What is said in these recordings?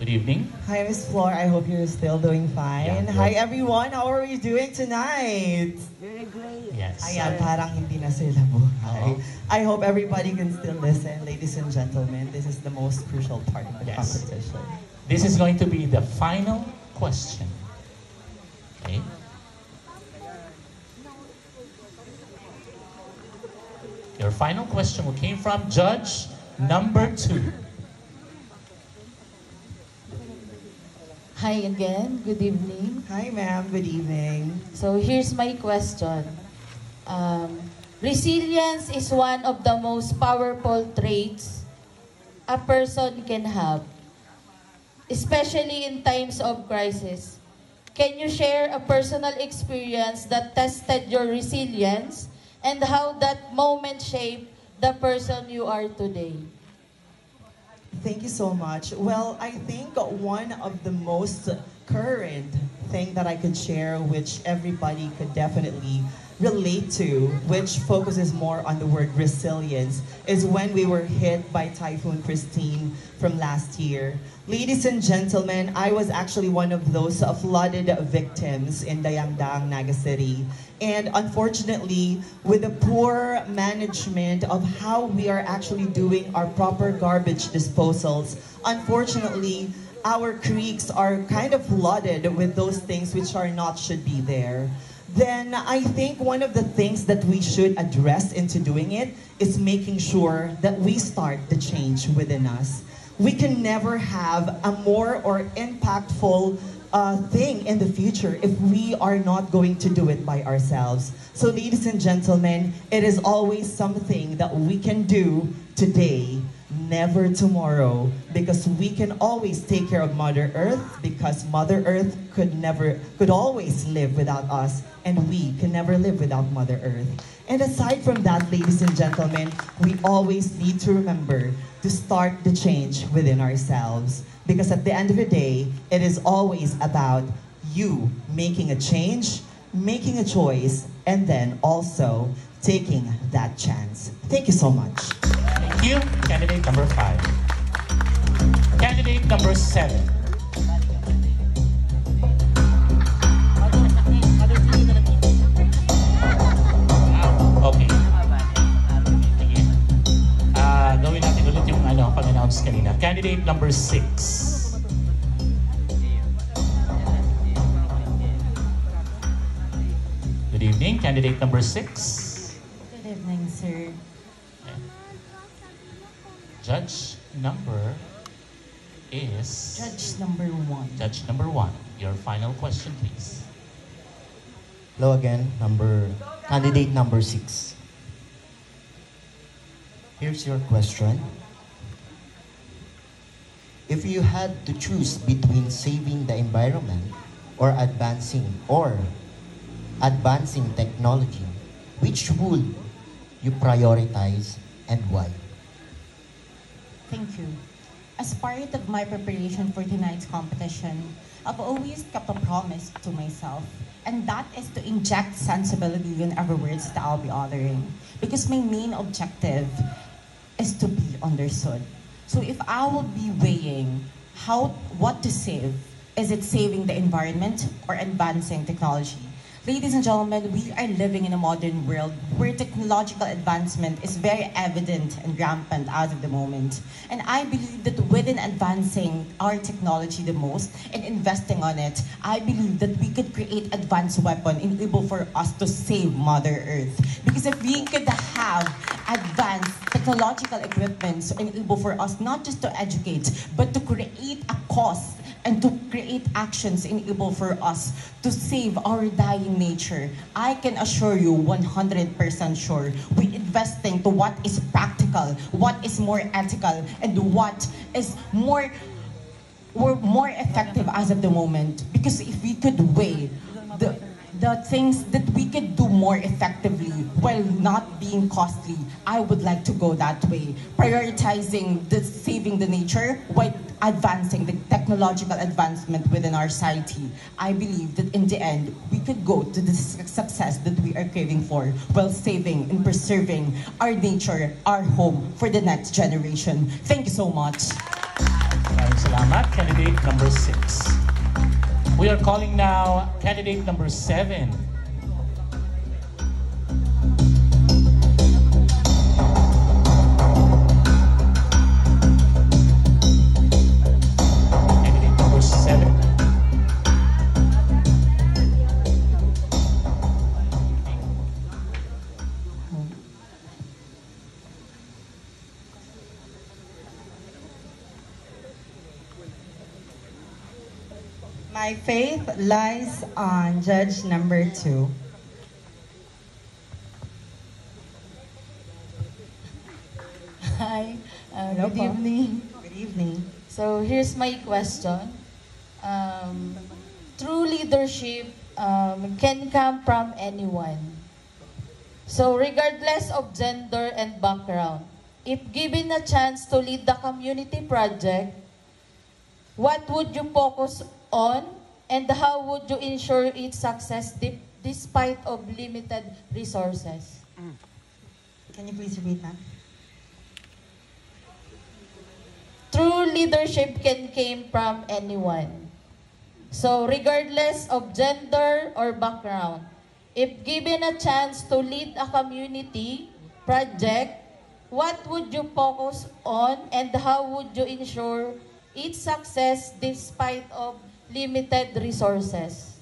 Good evening. Hi, Miss Floor. I hope you're still doing fine. Yeah, Hi, everyone. How are we doing tonight? Very great. Yes. Ayan, parang hindi na sila buhay. Oo. I hope everybody can still listen. Ladies and gentlemen, this is the most crucial part of the Yes. competition. This is going to be the final question. Okay? Your final question came from judge number 2. Hi again. Good evening. Hi, ma'am. Good evening. So here's my question. Resilience is one of the most powerful traits a person can have, especially in times of crisis. Can you share a personal experience that tested your resilience and how that moment shaped the person you are today? Thank you so much. Well, I think one of the most current thing that I could share, which everybody could definitely relate to, which focuses more on the word resilience, is when we were hit by Typhoon Christine from last year. Ladies and gentlemen, I was actually one of those flooded victims in Dayangdang, Naga City. And unfortunately, with the poor management of how we are actually doing our proper garbage disposals, unfortunately, our creeks are kind of flooded with those things which are not should be there. Then I think one of the things that we should address into doing it is making sure that we start the change within us. We can never have a more or impactful thing in the future if we are not going to do it by ourselves. So ladies and gentlemen, it is always something that we can do today, never tomorrow, because we can always take care of Mother Earth, because Mother Earth could always live without us, and we can never live without Mother Earth. And aside from that, ladies and gentlemen, we always need to remember to start the change within ourselves. Because at the end of the day, it is always about you making a change, making a choice, and then also taking that chance. Thank you so much. Thank you. Candidate number 5. Candidate number 7. Okay. Sige. Gawin natin ulit yung pag-announce kanina. Candidate number 6. Good evening. Candidate number 6. Good evening, sir. Judge number is... Judge number 1. Judge number 1. Your final question, please. Hello again, candidate number 6. Here's your question. If you had to choose between saving the environment or advancing technology, which would you prioritize and why? Thank you. As part of my preparation for tonight's competition, I've always kept a promise to myself, and that is to inject sensibility in every words that I'll be uttering. Because my main objective is to be understood. So if I will be weighing what to save, is it saving the environment or advancing technology? Ladies and gentlemen, we are living in a modern world where technological advancement is very evident and rampant as of the moment. And I believe that within advancing our technology the most and investing on it, I believe that we could create advanced weapon enable for us to save Mother Earth. Because if we could have advanced technological equipment so enable for us not just to educate, but to create a cause and to create actions enable for us to save our dying nature, I can assure you 100% sure we're investing to what is practical, what is more ethical, and what is more effective as of the moment. Because if we could weigh the things that we could do more effectively while not being costly, I would like to go that way. Prioritizing saving the nature while advancing the technological advancement within our society. I believe that in the end, we could go to the success that we are craving for while saving and preserving our nature, our home for the next generation. Thank you so much. Maraming salamat. Candidate number 6. We are calling now candidate number 7. Candidate number 7. My faith lies on judge number 2. Hi, Hello good po. evening. Good evening. So here's my question. True leadership can come from anyone. So regardless of gender and background, if given a chance to lead the community project, what would you focus on and how would you ensure its success despite of limited resources? Can you please repeat that? True leadership can come from anyone. So regardless of gender or background, if given a chance to lead a community project, what would you focus on and how would you ensure its success despite of limited resources?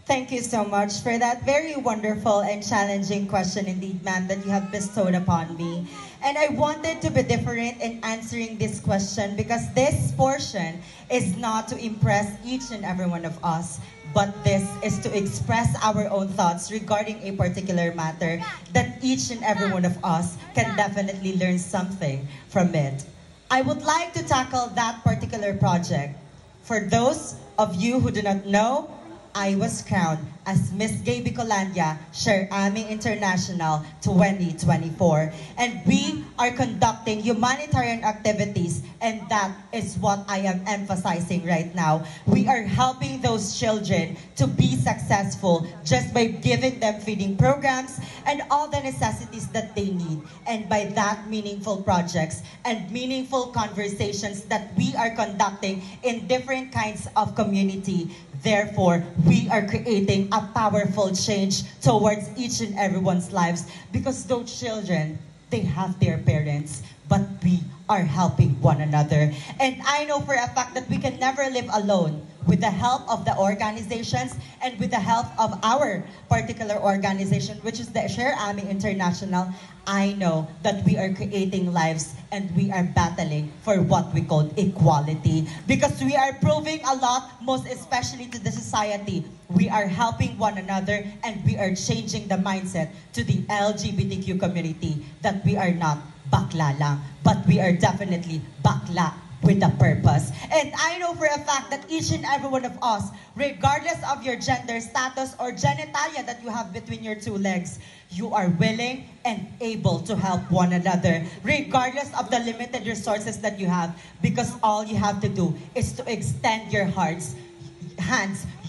Thank you so much for that very wonderful and challenging question indeed, ma'am, that you have bestowed upon me. And I wanted to be different in answering this question because this portion is not to impress each and every one of us, but this is to express our own thoughts regarding a particular matter that each and every one of us can definitely learn something from it. I would like to tackle that particular project. For those of you who do not know, I was crowned as Miss Gay Bicolandia Sher-Ami International 2024. And we are conducting humanitarian activities, and that is what I am emphasizing right now. We are helping those children to be successful just by giving them feeding programs and all the necessities that they need. And by that, meaningful projects and meaningful conversations that we are conducting in different kinds of community. Therefore, we are creating a powerful change towards each and everyone's lives because those children, they have their parents, but we are helping one another. And I know for a fact that we can never live alone. With the help of the organizations and with the help of our particular organization, which is the Sher-Ami International, I know that we are creating lives and we are battling for what we call equality. Because we are proving a lot, most especially to the society. We are helping one another and we are changing the mindset to the LGBTQ community that we are not bakla lang, but we are definitely bakla with a purpose. And I know for a fact that each and every one of us, regardless of your gender status or genitalia that you have between your two legs, you are willing and able to help one another, regardless of the limited resources that you have, because all you have to do is to extend your hands,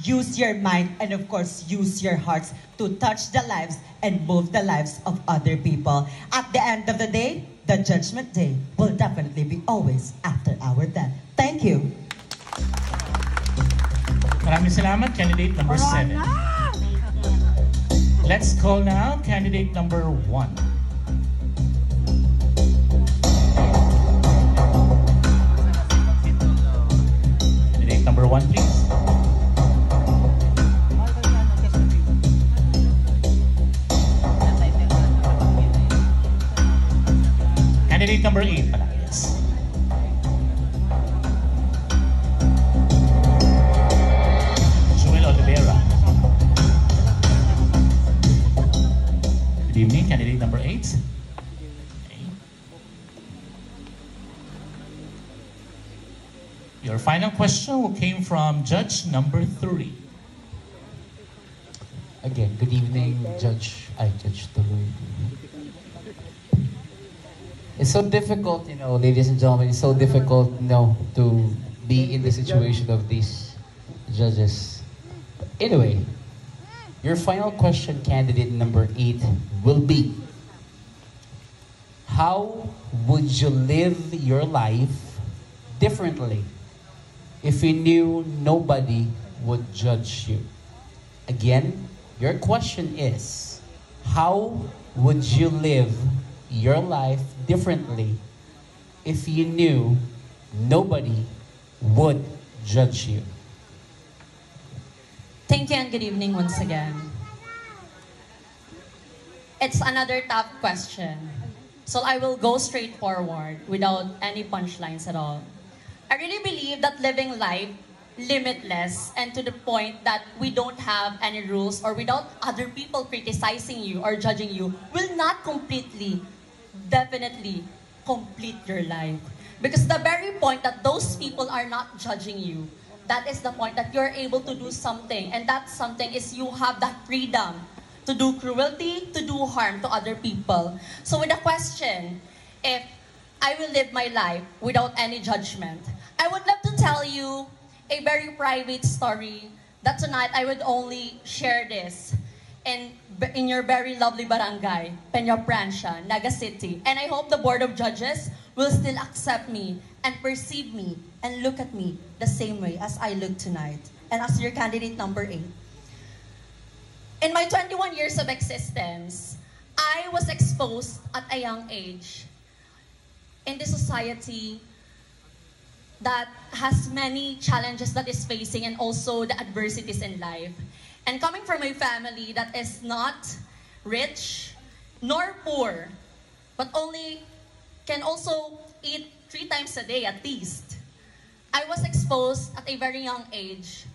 use your mind, and of course, use your hearts to touch the lives and move the lives of other people. At the end of the day, the judgment day will definitely be always after our death. Thank you. Maraming salamat, candidate number 7. Let's call now candidate number 1. Candidate number 1, please. Candidate number 8 pala, yes. Joel Oliveira. Good evening, candidate number 8. Okay. Your final question came from judge number 3. Again, good evening, Judge Tuloy. It's so difficult, ladies and gentlemen, it's so difficult, to be in the situation of these judges. Anyway, your final question, candidate number 8, will be, how would you live your life differently if you knew nobody would judge you? Again, your question is, how would you live your life differently if you knew nobody would judge you? Thank you and good evening once again. It's another tough question. So I will go straight forward without any punchlines at all. I really believe that living life limitless and to the point that we don't have any rules or without other people criticizing you or judging you will not completely, definitely complete your life. Because the very point that those people are not judging you, that is the point that you're able to do something. And that something is you have that freedom to do cruelty, to do harm to other people. So with the question, if I will live my life without any judgment, I would love to tell you a very private story that tonight I would only share this in your very lovely barangay, Peña Francia, Naga City. And I hope the Board of Judges will still accept me and perceive me and look at me the same way as I look tonight. And as your candidate number 8. In my 21 years of existence, I was exposed at a young age in the society that has many challenges that is facing and also the adversities in life. And coming from a family that is not rich nor poor, but only can also eat 3 times a day at least, I was exposed at a very young age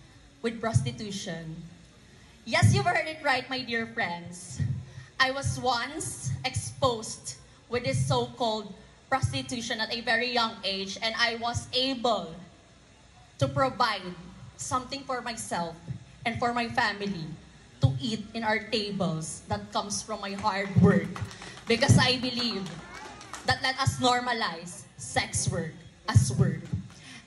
with prostitution. Yes, you've heard it right, my dear friends. I was once exposed with this so-called prostitution at a very young age, and I was able to provide something for myself and for my family to eat in our tables that comes from my hard work. Because I believe that let us normalize sex work as work.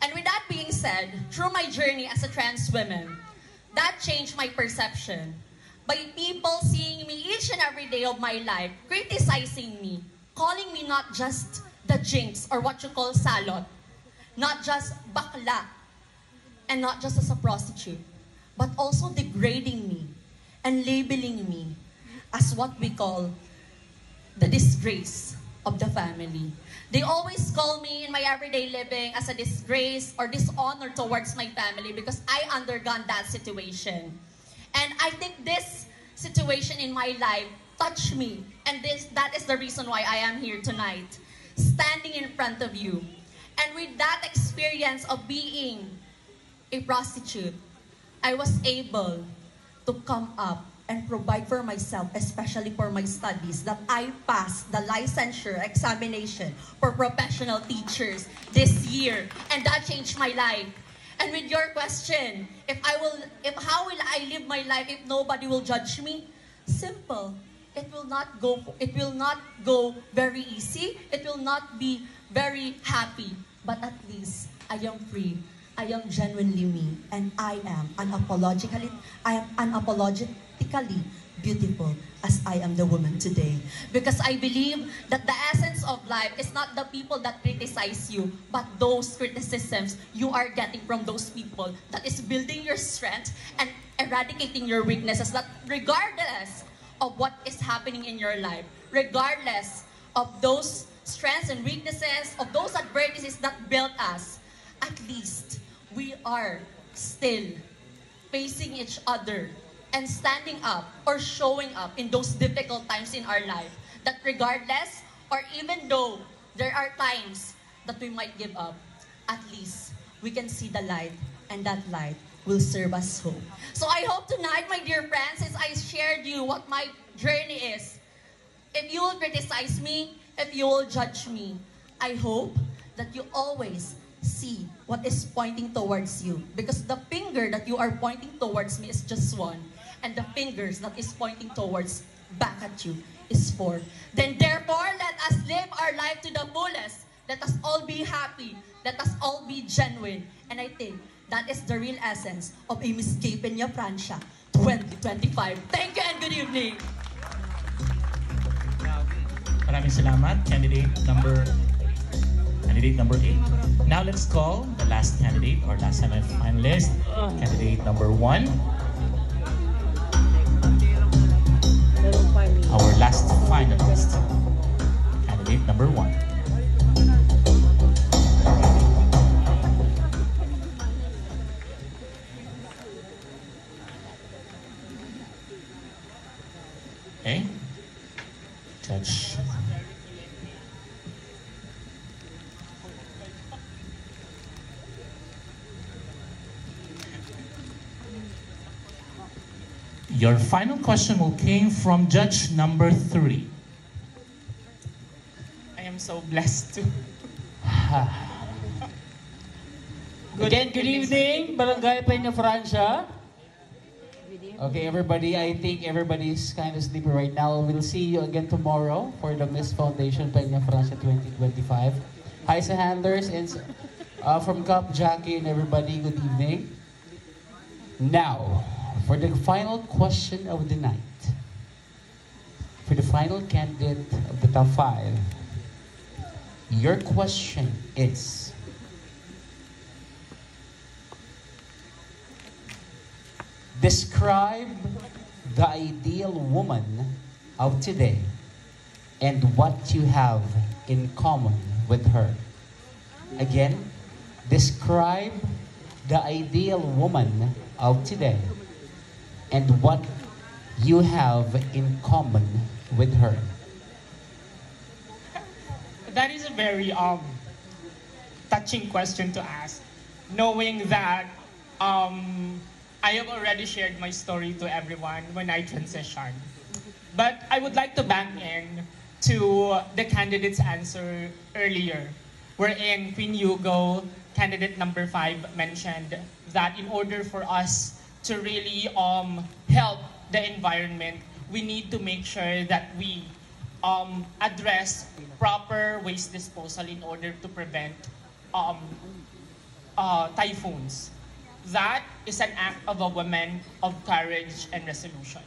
And with that being said, through my journey as a trans woman, that changed my perception by people seeing me each and every day of my life, criticizing me, calling me not just the jinx or what you call salot, not just bakla, and not just as a prostitute, but also degrading me and labeling me as what we call the disgrace of the family. They always call me in my everyday living as a disgrace or dishonor towards my family because I undergone that situation. And I think this situation in my life touched me, and that is the reason why I am here tonight, standing in front of you. And with that experience of being a prostitute, I was able to come up and provide for myself, especially for my studies, that I passed the licensure examination for professional teachers this year, and that changed my life. And with your question, how will I live my life if nobody will judge me? Simple. It will not go very easy. It will not be very happy, but at least I am free. I am genuinely me, and I am unapologetically beautiful as I am the woman today. Because I believe that the essence of life is not the people that criticize you, but those criticisms you are getting from those people that is building your strength and eradicating your weaknesses, that regardless of what is happening in your life, regardless of those strengths and weaknesses, of those adversities that built us, at least we are still facing each other and standing up or showing up in those difficult times in our life. That regardless, or even though there are times that we might give up, at least we can see the light, and that light will serve us hope. So I hope tonight, my dear friends, since I shared you what my journey is, if you will criticize me, if you will judge me, I hope that you always see what is pointing towards you. Because the finger that you are pointing towards me is just one, and the fingers that is pointing towards back at you is 4. Then therefore, let us live our life to the fullest. Let us all be happy. Let us all be genuine. And I think that is the real essence of a Miss Gay Peña Francia 2025. Thank you and good evening. Maraming salamat, candidate number candidate number 8. Now let's call the last candidate or last semi-finalist, candidate number 1. Our last finalist, candidate number 1. Okay. Judge. Your final question will came from judge number 3. I am so blessed to. Again, good evening, Barangay Peña Francia. Okay, everybody, I think everybody's kind of sleepy right now. We'll see you again tomorrow for the Miss Foundation Peña Francia 2025. Hi sa handlers and from Cup, Jackie, and everybody, good evening. Now, for the final question of the night, for the final candidate of the top 5, your question is, describe the ideal woman of today and what you have in common with her. Again, describe the ideal woman of today and what you have in common with her. That is a very touching question to ask, knowing that I have already shared my story to everyone when I transitioned. But I would like to bank in to the candidate's answer earlier, wherein Queen Hugo, candidate number 5, mentioned that in order for us to really help the environment, we need to make sure that we address proper waste disposal in order to prevent typhoons. That is an act of a woman of courage and resolution.